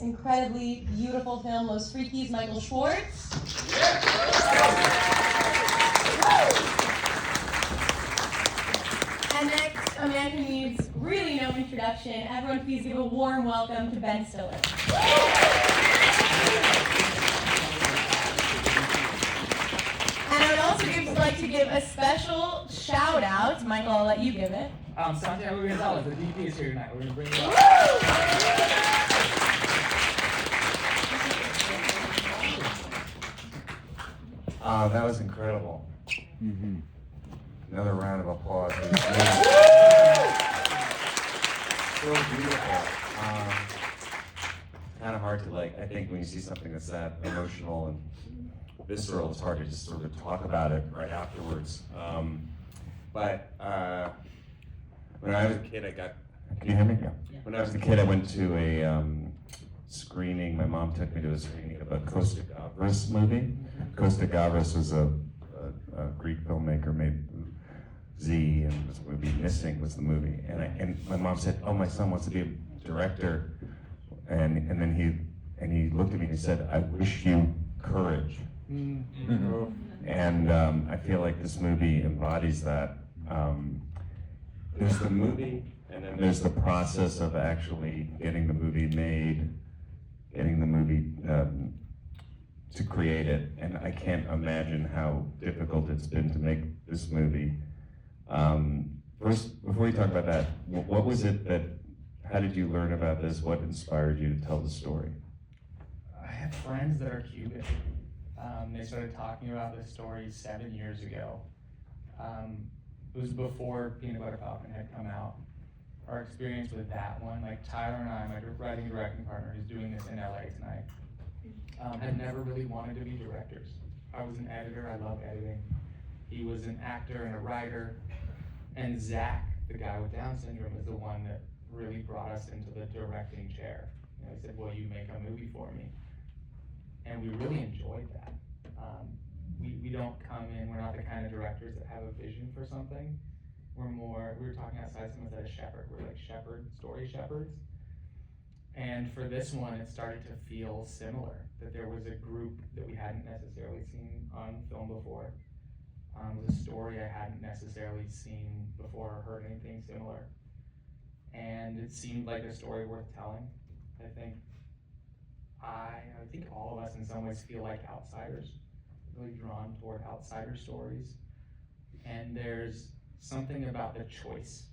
incredibly beautiful film, Los Frikis, Michael Schwartz. And next, a man who needs really no introduction. Everyone please give a warm welcome to Ben Stiller. And I would also like to give a special shout out. Michael, I'll let you give it. Santiago Gonzalez, the DP is here tonight. We're going to bring him up. That was incredible. Mm-hmm. Another round of applause. So beautiful. Kind of hard to I think when you see something that's that emotional and visceral, it's hard to just sort of talk about it right afterwards. But when I was a kid, can you hear me? Yeah. When I was a kid, I went to a screening. My mom took me to a screening of a Costa Gavras movie. Costa Gavras was a Greek filmmaker, made Z, and this movie Missing was the movie. And my mom said, "Oh, my son wants to be a director," and then he looked at me and he said, "I wish you courage." Mm-hmm. And I feel like this movie embodies that. There's the movie, and then there's the process of actually getting the movie made, getting the movie to create it. And I can't imagine how difficult it's been to make this movie. First, before you talk about that, what was it how did you learn about this? What inspired you to tell the story? I have friends that are Cuban. They started talking about this story 7 years ago. It was before Peanut Butter Falcon had come out. Our experience with that one, Tyler and I, my writing and directing partner who's doing this in LA tonight, had never really wanted to be directors. I was an editor, I love editing. He was an actor and a writer. And Zach, the guy with Down syndrome, is the one that really brought us into the directing chair. He said, "Will you make a movie for me?" And we really enjoyed that. We don't come in, we're not the kind of directors that have a vision for something. We were talking outside, someone said a shepherd. We're like story shepherds. And for this one, it started to feel similar, that there was a group that we hadn't necessarily seen on film before. It was a story I hadn't necessarily seen before or heard anything similar. And it seemed like a story worth telling. I think all of us in some ways feel like outsiders, really drawn toward outsider stories. And there's something about the choice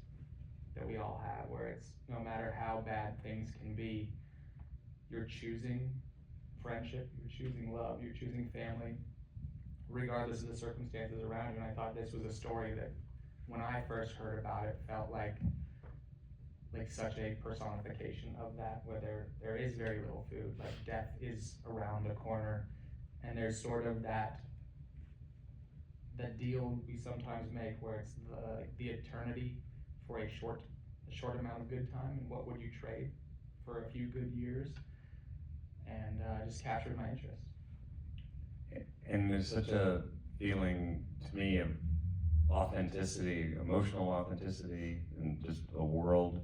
that we all have, where it's no matter how bad things can be, you're choosing friendship, you're choosing love, you're choosing family, regardless of the circumstances around you. And I thought this was a story that, when I first heard about it, felt like such a personification of that, where there is very little food, death is around the corner, and there's sort of that deal we sometimes make where it's the eternity for a short amount of good time, and what would you trade for a few good years, and just captured my interest. And there's such a feeling to me of authenticity, emotional authenticity, and just a world.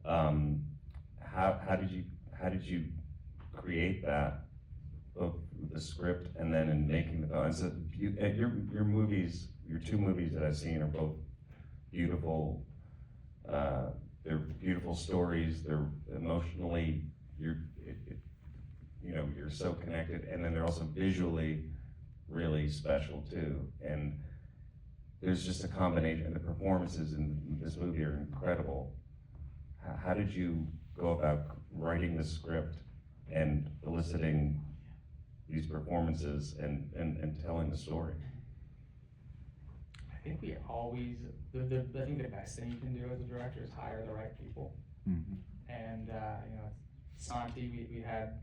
How did you create that, both the script and then in making the film? So your movies, your two movies that I've seen are both beautiful. They're beautiful stories. They're emotionally, you're so connected, and then they're also visually really special too. And there's just a combination. The performances in this movie are incredible. How did you go about writing the script and eliciting these performances and telling the story? I think we always, I think the best thing you can do as a director is hire the right people. Mm-hmm. And Santi, we had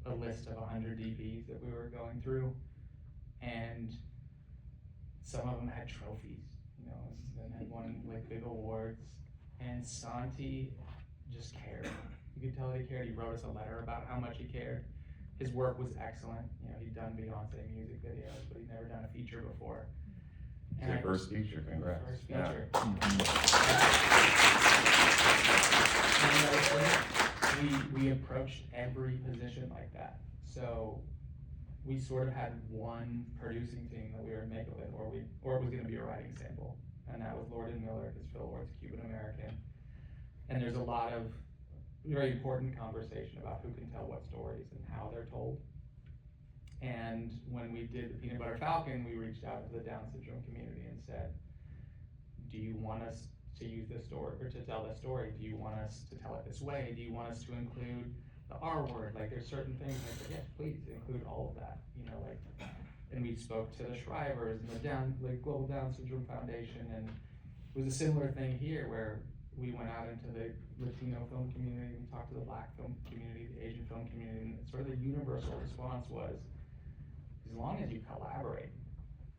a list of 100 DPs that we were going through, and some of them had trophies, and had won big awards. And Santi just cared. You could tell he cared. He wrote us a letter about how much he cared. His work was excellent. He'd done Beyonce music videos, but he'd never done a feature before. Your first feature, congrats. First feature. Yeah. we approached every position like that. So we sort of had one producing team that we would make it with, or it was going to be a writing sample, and that was Lord and Miller, because Phil Lord's Cuban American. And there's a lot of very important conversation about who can tell what stories and how they're told. And when we did the Peanut Butter Falcon, we reached out to the Down syndrome community and said, do you want us to use this story, or to tell this story? Do you want us to tell it this way? Do you want us to include the R word? Like, there's certain things, and I said, yes, please include all of that, you know, like, and we spoke to the Shrivers and the Global Down Syndrome Foundation, and it was a similar thing here where we went out into the Latino film community, we talked to the Black film community, the Asian film community, and sort of the universal response was, as long as you collaborate,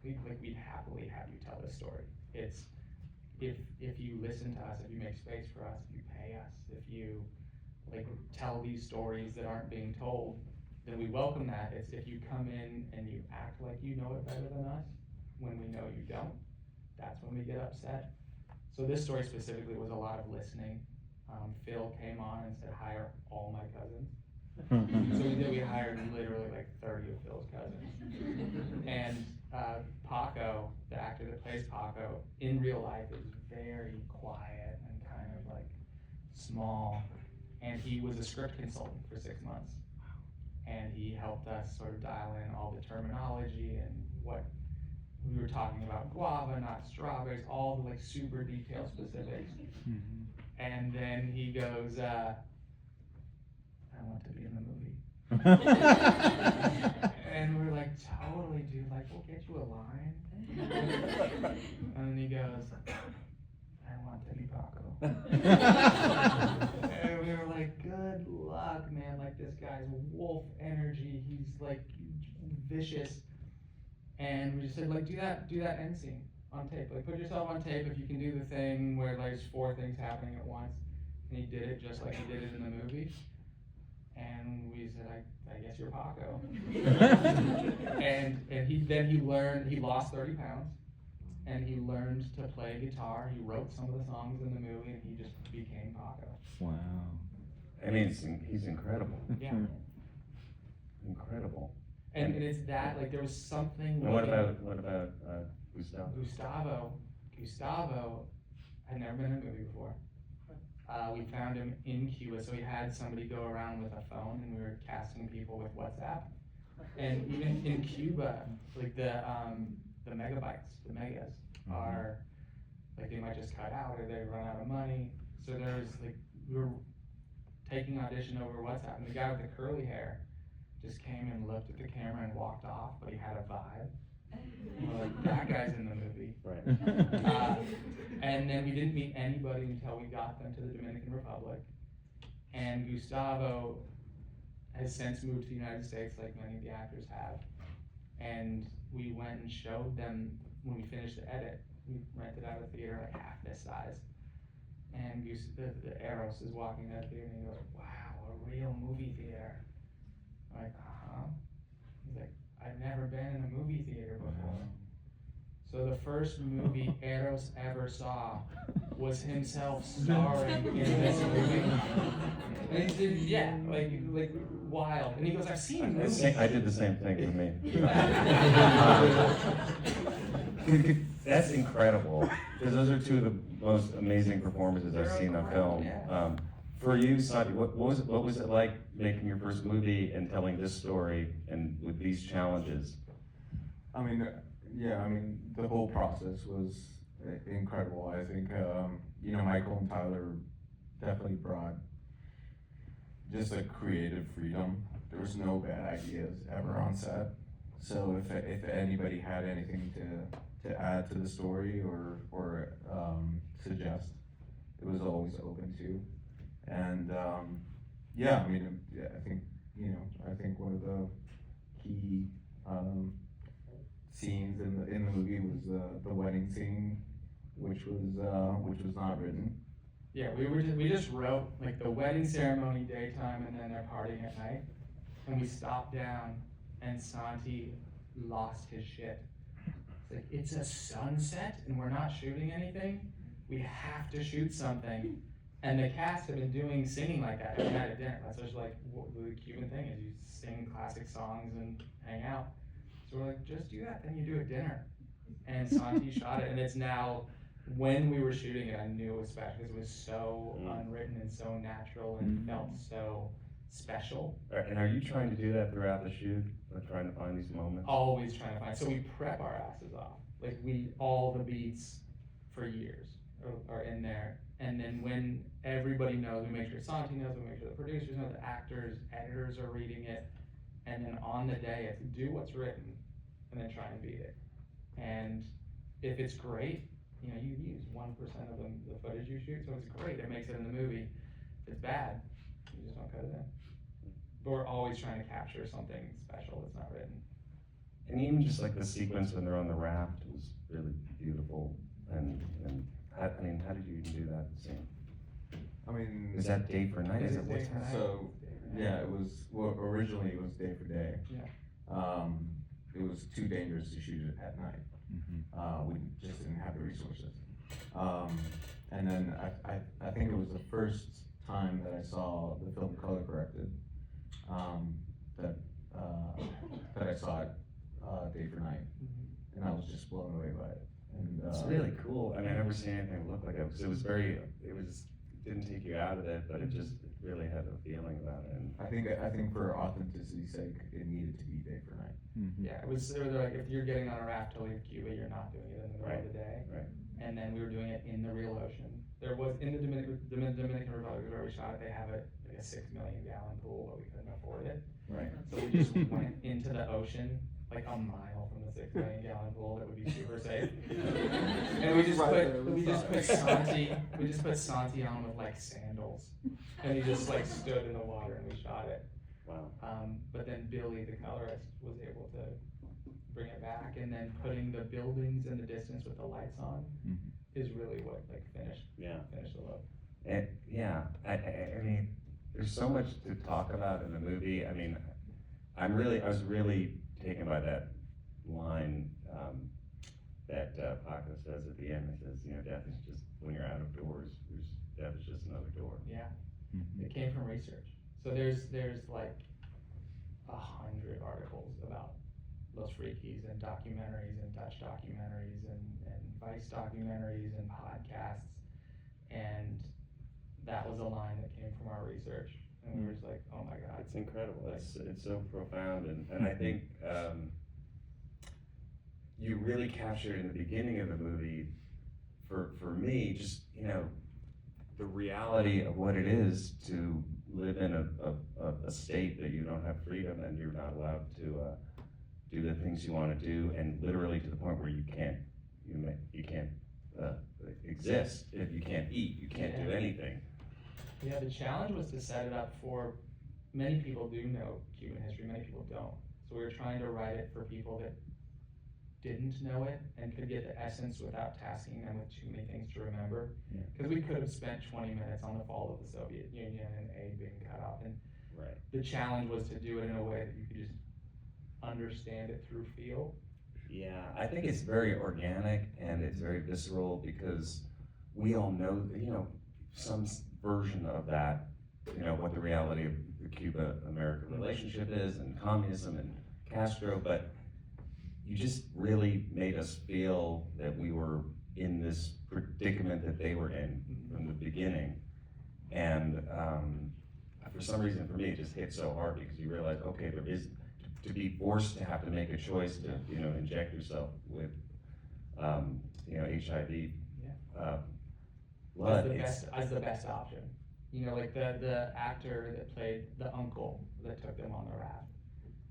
we'd happily have you tell this story. It's, if you listen to us, if you make space for us, if you pay us, if you tell these stories that aren't being told, then we welcome that. It's if you come in and you act like you know it better than us, when we know you don't, that's when we get upset. So this story specifically was a lot of listening. Phil came on and said, hire all my cousins. So we hired literally 30 of Phil's cousins. And Paco, the actor that plays Paco, in real life is very quiet and kind of small. And he was a script consultant for 6 months. And he helped us sort of dial in all the terminology and what we were talking about, guava, not strawberries, all the super detailed specifics. And then he goes, I want to be in the movie. And we're like, totally, dude, we'll get you a line. And then he goes, I want to be Paco. And we were like, good luck, man. This guy's wolf energy. He's vicious. And we just said, do that end scene on tape. Put yourself on tape if you can do the thing where there's 4 things happening at once. And he did it just like he did it in the movie. And we said, I guess you're Paco. and he learned, he lost 30 pounds. And he learned to play guitar. He wrote some of the songs in the movie, and he just became Paco. Wow. I mean, he's incredible. Yeah. Incredible. And it's that, there was something. And what about Gustavo? Gustavo had never been in a movie before. We found him in Cuba, so he had somebody go around with a phone, and we were casting people with WhatsApp. And even in Cuba, the megabytes, the megas are, they might just cut out, or they run out of money. So there's, we were taking audition over WhatsApp, and the guy with the curly hair just came and looked at the camera and walked off, but he had a vibe. We're like, that guy's in the movie. Right. And then we didn't meet anybody until we got them to the Dominican Republic. And Gustavo has since moved to the United States, like many of the actors have. And we went and showed them, when we finished the edit, we rented out a theater half this size. And the Eros is walking out of the theater and he goes, wow, a real movie theater. I'm like, He's like, I've never been in a movie theater before. So the first movie Eros ever saw was himself starring in this movie. And he did, yeah, wild. And he goes, I've seen movies. I did the same thing for me. That's incredible, because those are 2 of the most amazing performances I've seen on film. Yeah. For you, Santi, what was it like making your first movie and telling this story and with these challenges? I mean, the whole process was incredible. I think, Michael and Tyler definitely brought just a creative freedom. There was no bad ideas ever on set. So if anybody had anything to add to the story or suggest, it was always open to. And I think one of the key scenes in the movie was the wedding scene, which was not written. Yeah, we just wrote the wedding ceremony daytime and then they're partying at night, and we stopped down and Santi lost his shit. It's a sunset and we're not shooting anything. We have to shoot something. And the cast had been singing like that every night at dinner. That's just like the Cuban thing is, you sing classic songs and hang out. So we're like, just do that, then you do a dinner. And Santi shot it, and it's now, when we were shooting it, I knew it was special because it was so unwritten and so natural and felt so special. And are you trying to do that throughout the shoot? Like trying to find these moments? Always trying to find, so we prep our asses off. Like all the beats for years are in there. And then when everybody knows, we make sure Santi knows, we make sure the producers know, the actors, editors are reading it. And then on the day, it's do what's written and then try and beat it. And if it's great, you use 1% of the footage you shoot, so it's great, it makes it in the movie. If it's bad, you just don't cut it in. But we're always trying to capture something special that's not written. And even just like the sequence when they're on the raft was really beautiful. And how did you even do that scene? I mean, Is that day for night? Is it Day for night. So, yeah, it was, well, originally it was day for day. Yeah. It was too dangerous to shoot it at night. We just didn't have the resources. And then I think it was the first time that I saw the film color corrected, that I saw it day for night, and I was just blown away by it. And It's really cool. I mean, I've never seen anything look like it. Didn't take you out of it, but it really had a feeling about it. And I think for authenticity's sake, it needed to be day for night. Yeah, it was like, if you're getting on a raft to leave Cuba, you're not doing it in the middle of the day. Right. And then we were doing it in the real ocean. There was, in the Dominican Republic where we shot it, they have like a 6 million gallon pool, but we couldn't afford it. Right. So we just went into the ocean, like a mile from the 6 million gallon pool that would be super safe. And we just put Santi on with like sandals. And he just like stood in the water and we shot it. Wow. But then Billy, the colorist, was able to bring it back, and then putting the buildings in the distance with the lights on is really what like finished the look. And yeah, I mean, there's so much to talk about in the movie. I mean, I was really taken by that line that Paco says at the end. It says, death is just, when you're out of doors, death is just another door. Yeah, it came from research. So there's like 100 articles about Los Frikis and documentaries and Dutch documentaries and Vice documentaries and podcasts, and that was a line that came from our research, and we were just like, oh my god. It's incredible. It's so profound, and I think you really captured in the beginning of the movie, for me, just the reality of what it is to live in a state that you don't have freedom and you're not allowed to do the things you want to do, and literally to the point where you can't exist. If you can't eat, you can't do anything. Yeah, the challenge was to set it up for, many people do know Cuban history, many people don't. So we were trying to write it for people that didn't know it and could get the essence without tasking them with too many things to remember. Because we could have spent 20 minutes on the fall of the Soviet Union and aid being cut off. And the challenge was to do it in a way that you could just understand it through feel. Yeah, I think it's very organic and it's very visceral, because we all know, some version of that, what the reality of the Cuba-America relationship is, and communism and Castro, but you just really made us feel that we were in this predicament that they were in from the beginning. And for some reason, for me, it just hit so hard, because you realize, okay, there is, to be forced to have to make a choice to, inject yourself with, HIV blood. As the best option. Like the actor that played the uncle that took them on the raft.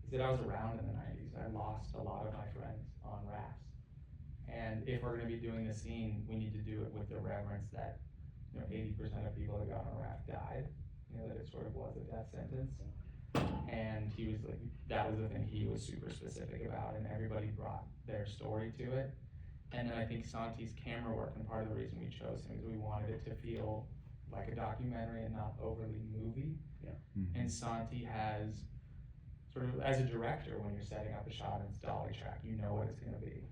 He said, I was around in the 90s. I lost a lot of my friends on rafts. And if we're gonna be doing the scene, we need to do it with the reverence that, 80% of people that got on a raft died. That it sort of was a death sentence. And he was like, that was the thing he was super specific about, and everybody brought their story to it. And then I think Santi's camera work, and part of the reason we chose him is we wanted it to feel like a documentary and not overly movie. And Santi has sort of, as a director, when you're setting up a shot and it's dolly track, you know what it's gonna be.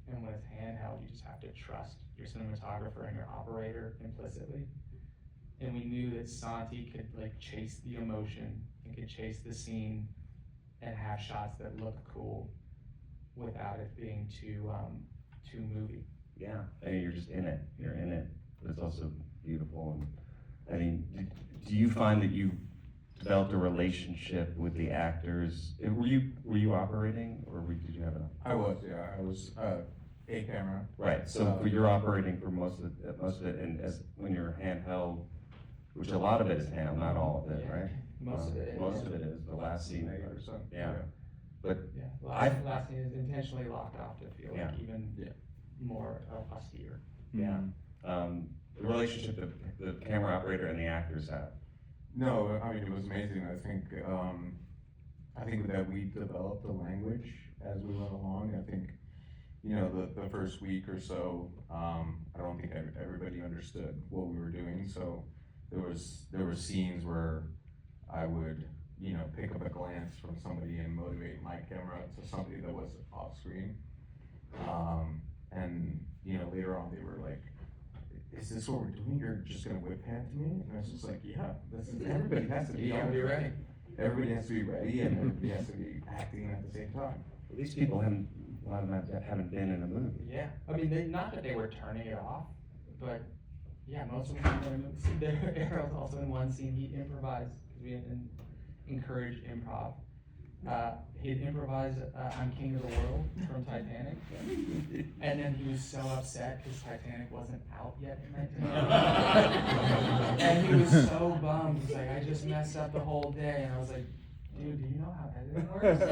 And when it's handheld, you just have to trust your cinematographer and your operator implicitly. and we knew that Santi could like chase the emotion and could chase the scene and have shots that looked cool without it being too movie. Yeah, I mean, you're just in it. You're in it, but it's also beautiful. And I mean, do you find that you developed a relationship with the actors? Were you operating, or did you have a? I was a camera. Right. So you're operating for most of it, and as when you're handheld, which a lot of it is handheld, not all of it, right? Most of it is. Most of it is the last scene. 80%. Yeah. But Yeah, I- last scene is intentionally locked off to feel Yeah. like even Yeah. more austere. yeah, the relationship that the camera operator and the actors have. No, I mean, it was amazing. I think that we developed a language as we went along. I think, the first week or so, I don't think everybody understood what we were doing. So there were scenes where I would, pick up a glance from somebody and motivate my camera to somebody that was off screen. And, later on they were like, is this what we're doing? You're just gonna whip hand to me? And I was just like, yeah, everybody has to be You gotta be ready. Everybody has to be ready, and everybody has to be acting at the same time. These people haven't, a lot of them haven't been in a movie. Yeah, I mean, not that they were turning it off, but yeah, most of them were in movies. There was also in one scene, he improvised, because we encouraged improv. He'd improvised I'm King of the World from Titanic, and then he was so upset because Titanic wasn't out yet in 1990. And he was so bummed, he's like, I just messed up the whole day, and I was like, dude, do you know how editing works?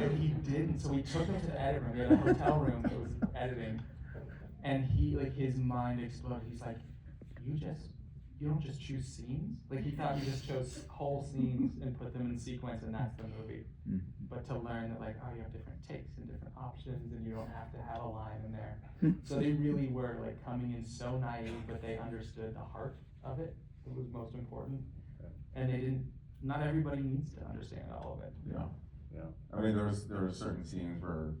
And he didn't, so we took him to the edit room. We had a hotel room that was editing, and his mind exploded. He's like, you don't just choose scenes? Like, he thought you just chose whole scenes and put them in sequence, and that's the movie. But to learn that, you have different takes and different options, and you don't have to have a line in there. So they really were coming in so naive, but they understood the heart of it. It was most important, and they didn't. Not everybody needs to understand all of it. Yeah. I mean, there were certain scenes where,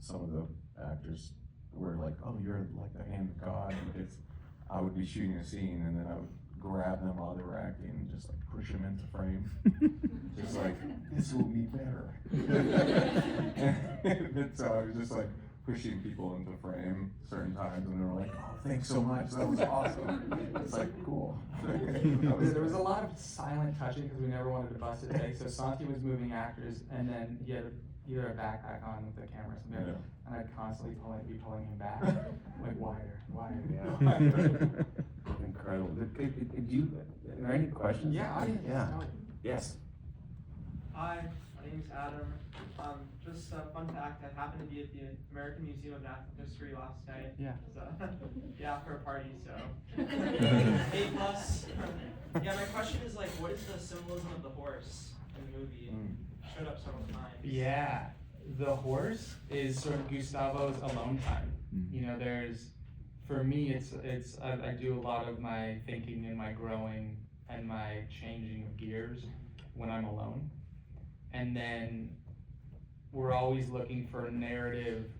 some of the actors were like, oh, you're like the hand of God, because I would be shooting a scene and then I would grab them while they were acting and just push them into frame. Just this will be better. And so I was just pushing people into frame certain times, and they were like, oh, thanks so much, that was awesome. It's cool. There was a lot of silent touching because we never wanted to bust a take. So Santi was moving actors, and then he had either a backpack on with the camera or something, and I'd constantly be pulling him back, wider. Yeah. Incredible. Are there any questions? Yeah. Yes. Hi, my name's Adam. Just a fun fact, I happened to be at the American Museum of Natural History last night. Yeah. So, for a party, so. A+. Yeah, my question is what is the symbolism of the horse in the movie? It showed up several times. Yeah, the horse is sort of Gustavo's alone time. For me, I do a lot of my thinking and my growing and my changing of gears when I'm alone. And then we're always looking for a narrative,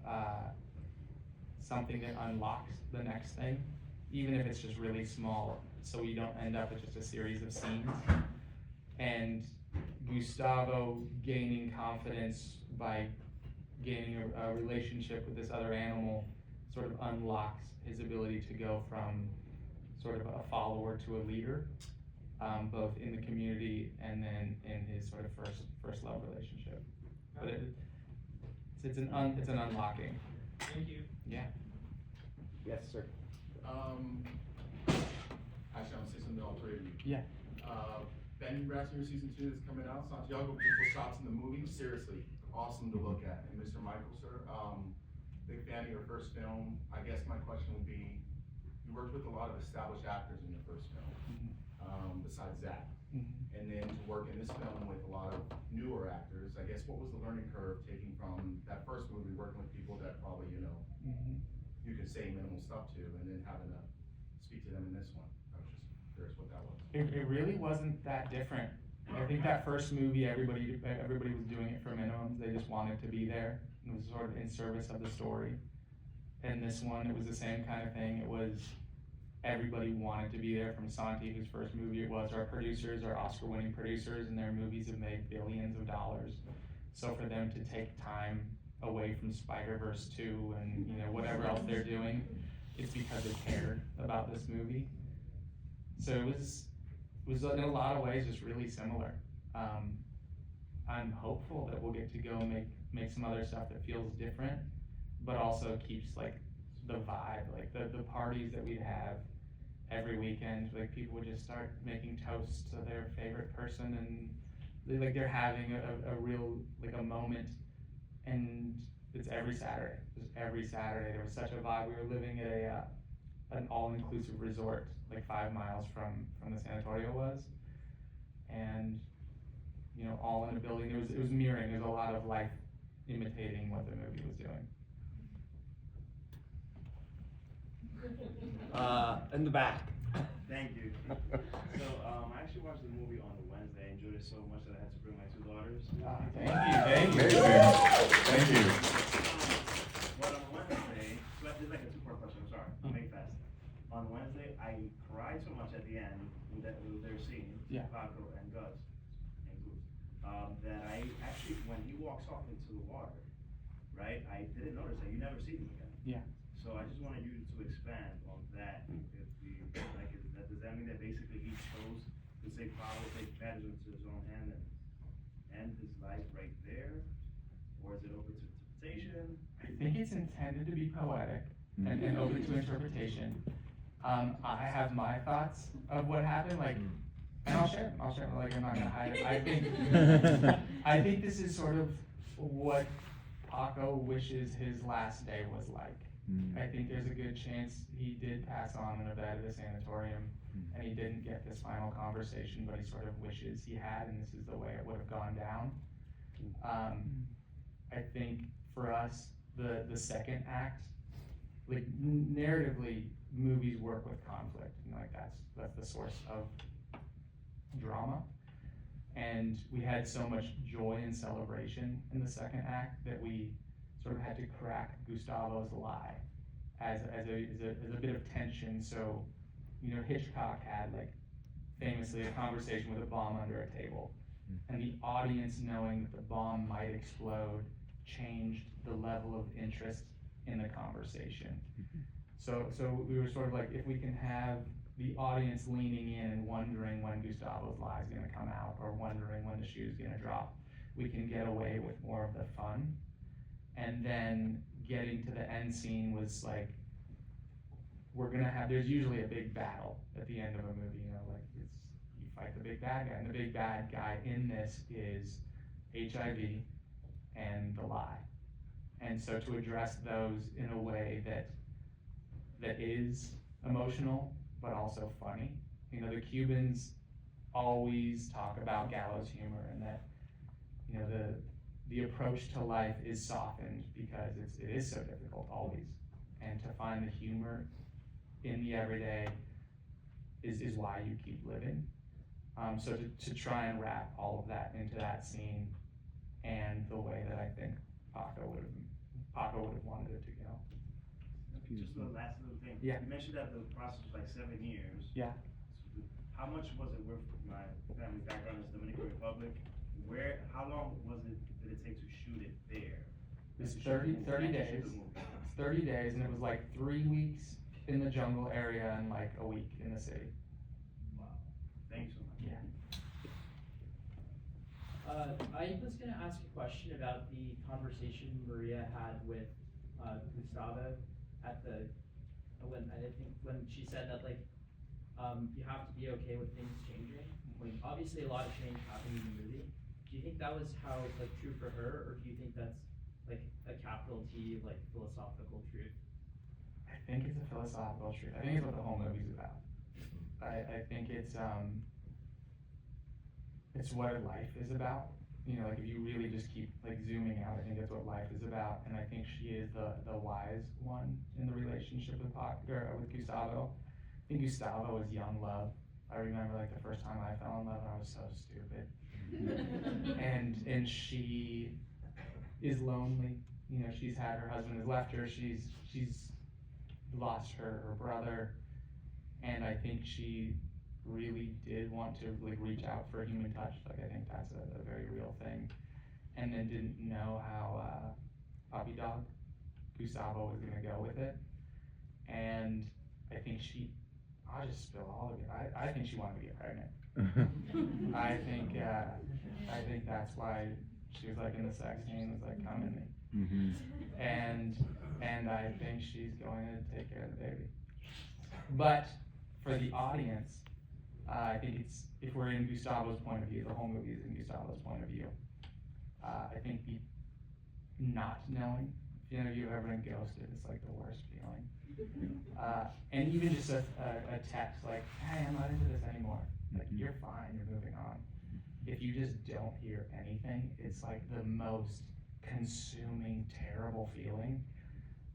something that unlocks the next thing, even if it's just really small, so we don't end up with just a series of scenes. And Gustavo gaining confidence by gaining a relationship with this other animal sort of unlocks his ability to go from sort of a follower to a leader, both in the community and then in his sort of first love relationship. But it's an unlocking. Thank you. Yeah. Yes, sir. Actually, I'm gonna say something to all three of you. Yeah. Ben Brassinger season 2 is coming out. Santiago, beautiful shots in the movie. Seriously, awesome to look at. And Mr. Michael, sir, big fan of your first film. I guess my question would be, you worked with a lot of established actors in your first film, besides Zach. And then to work in this film with a lot of newer actors, I guess what was the learning curve taking from that first movie, working with people that probably, you could say minimal stuff to, and then having to speak to them in this one? I was just curious what that was. It really wasn't that different. I think that first movie, everybody was doing it for minimums. They just wanted to be there. It was sort of in service of the story. And this one, it was the same kind of thing. It was everybody wanted to be there, from Santi, whose first movie it was. Our producers are Oscar-winning producers, and their movies have made billions of dollars. So for them to take time away from Spider-Verse 2 and whatever else they're doing, it's because they cared about this movie. So it was in a lot of ways just really similar. I'm hopeful that we'll get to go make some other stuff that feels different, but also keeps like the vibe, like the parties that we'd have every weekend. Like people would just start making toasts to their favorite person, and they're having a real a moment. And it's every Saturday. Just every Saturday there was such a vibe. We were living at an all-inclusive resort like 5 miles from the sanatorio was, and all in a building. It was mirroring. There was a lot of life imitating what the movie was doing. In the back. Thank you. So, I actually watched the movie on Wednesday. I enjoyed it so much that I had to bring my 2 daughters. Thank you. Thank you. But on Wednesday, so it's like a 2-part question. I'm sorry. I'll make it fast. On Wednesday, I cried so much at the end with their scene, Paco and Gus, that I actually, when he walks off into the water, right? I didn't notice that. You never see him again. Yeah. So I just wanted you to expand on that. Does that mean that basically he chose to take power, take matters into his own hand and end his life right there? Or is it open to interpretation? I think it's intended to be poetic and open to interpretation. I have my thoughts of what happened, and I'll share them, I'm not gonna hide it. I think this is sort of what Paco wishes his last day was like. I think there's a good chance he did pass on in a bed at a sanatorium, and he didn't get this final conversation, but he sort of wishes he had, and this is the way it would have gone down. I think for us, the second act, narratively, movies work with conflict, and that's the source of drama. And we had so much joy and celebration in the second act that we sort of had to crack Gustavo's lie as a bit of tension. So, Hitchcock had famously a conversation with a bomb under a table, and the audience knowing that the bomb might explode changed the level of interest in the conversation. So we were sort of if we can have the audience leaning in and wondering when Gustavo's lie is gonna come out, or wondering when the shoe's gonna drop, we can get away with more of the fun. And then getting to the end scene was there's usually a big battle at the end of a movie, you fight the big bad guy, and the big bad guy in this is HIV and the lie. And so to address those in a way that is emotional, but also funny. The Cubans always talk about gallows humor, and that, the approach to life is softened because it is so difficult always. And to find the humor in the everyday is why you keep living. So to try and wrap all of that into that scene, and the way that I think Paco would have wanted it to go. Just the last little thing. Yeah. You mentioned that the process was 7 years. Yeah. How much was it worth? My family background is Dominican Republic. How long did it take to shoot it there? It was 30 days. It's 30 days, and it was 3 weeks in the jungle area and a week in the city. Wow. Thanks so much. Yeah. I was going to ask a question about the conversation Maria had with Gustavo when she said that you have to be okay with things changing. Obviously a lot of change happened in the movie. Do you think that was how true for her, or do you think that's a capital T philosophical truth? I think it's a philosophical truth. I think it's what the whole movie's about. I think it's what life is about. If you really just keep zooming out, I think that's what life is about. And I think she is the wise one in the relationship with Gustavo. I think Gustavo is young love. I remember the first time I fell in love, and I was so stupid. and she is lonely. She's had her husband has left her. She's lost her brother, And I think she really did want to like reach out for a human touch. Like I think that's a very real thing. And then didn't know how puppy dog Gustavo was gonna go with it. And I think I'll just spill all of it. I think she wanted to get pregnant. I think that's why she was like in the sex scene, was like, come in me. And I think she's going to take care of the baby. But for the audience, I think if we're in Gustavo's point of view, the whole movie is in Gustavo's point of view. I think not knowing, you've ever been ghosted, it's like the worst feeling. And even just a text like, hey, I'm not into this anymore. Like, you're fine, you're moving on. If you just don't hear anything, it's like the most consuming, terrible feeling.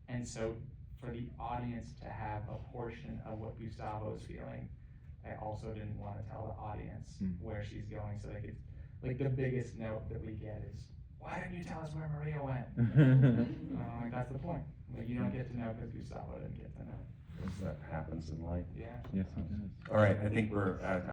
And so for the audience to have a portion of what Gustavo's feeling, I also didn't want to tell the audience where she's going, so they could, like, the biggest note that we get is, why didn't you tell us where Maria went? Like, that's the point. Like, you don't get to know because Gustavo didn't get to know. That happens in life. Yeah. Yes, it does. All right, I think we're at